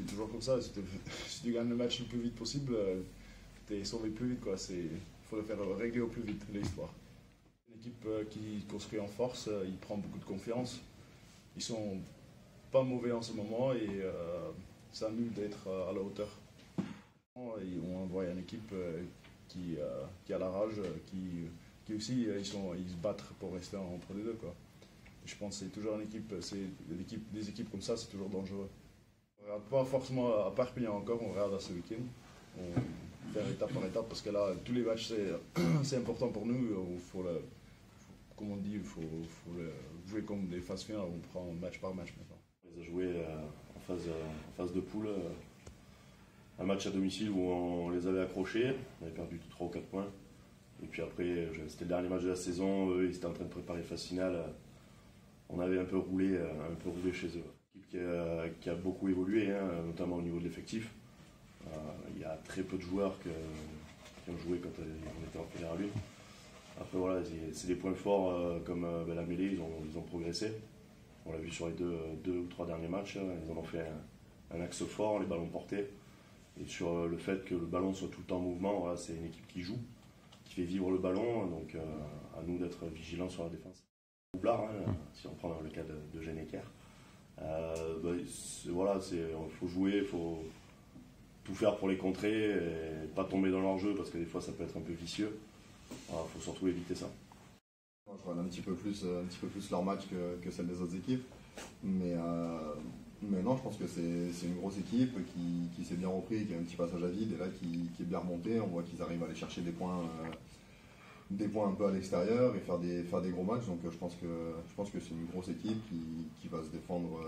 c'est toujours comme ça. Si tu gagnes le match le plus vite possible, tu es sauvé plus vite. Il faut le faire régler au plus vite, l'histoire. Une équipe qui construit en force, il prend beaucoup de confiance. Ils sont pas mauvais en ce moment et c'est à nous d'être à la hauteur. Et on voit une équipe qui a la rage, qui aussi ils se battent pour rester entre les deux. Je pense que c'est toujours une équipe, des équipes comme ça, c'est toujours dangereux. On ne regarde pas forcément à Perpignan encore, on regarde à ce week-end. On fait étape par étape parce que là, tous les matchs, c'est important pour nous. Comme on dit, il faut jouer comme des phases finales, on prend match par match maintenant. On les a joués en phase de poule, un match à domicile où on les avait accrochés, on avait perdu 3 ou 4 points. Et puis après, c'était le dernier match de la saison, eux ils étaient en train de préparer phase finale. On avait un peu roulé chez eux. Une équipe qui a beaucoup évolué, notamment au niveau de l'effectif. Il y a très peu de joueurs qui ont joué quand on était en Fédéral 1. Après voilà, c'est des points forts comme la mêlée, ils ont progressé. On l'a vu sur les deux ou trois derniers matchs, ils en ont fait un axe fort, les ballons portés. Et sur le fait que le ballon soit tout le temps en mouvement, voilà, c'est une équipe qui joue, qui fait vivre le ballon, donc à nous d'être vigilants sur la défense. Roublard, si on prend le cas de Geneker, voilà, il faut jouer, il faut tout faire pour les contrer et pas tomber dans leur jeu parce que des fois ça peut être un peu vicieux. Il faut surtout éviter ça. Moi, je regarde un petit peu plus leur match que celle des autres équipes, mais non, je pense que c'est une grosse équipe qui s'est bien repris, qui a un petit passage à vide et là qui est bien remonté. On voit qu'ils arrivent à aller chercher des points un peu à l'extérieur et faire des gros matchs. Donc je pense que c'est une grosse équipe qui va se défendre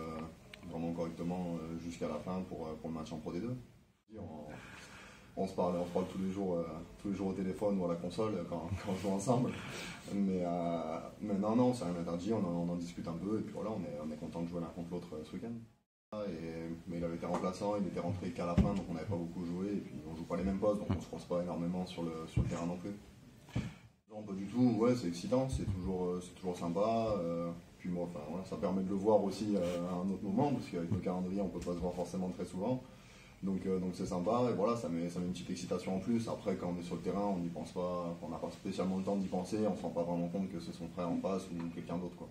vraiment correctement jusqu'à la fin pour le match en Pro D2. On se parle tous les jours au téléphone ou à la console quand on joue ensemble. Mais non, c'est rien interdit, on en discute un peu et puis voilà, on est content de jouer l'un contre l'autre ce week-end. Mais il avait été remplaçant, il était rentré qu'à la fin, donc on n'avait pas beaucoup joué et puis on joue pas les mêmes postes, donc on se croise pas énormément sur le terrain non plus. Non, pas du tout, ouais, c'est excitant, c'est toujours sympa. Puis moi, enfin, voilà, ça permet de le voir aussi à un autre moment, parce qu'avec le calendrier, on peut pas se voir forcément très souvent. Donc c'est sympa, et voilà, ça met une petite excitation en plus. Après, quand on est sur le terrain, on n'y pense pas, on n'a pas spécialement le temps d'y penser, on se rend pas vraiment compte que c'est son frère en face ou quelqu'un d'autre, quoi.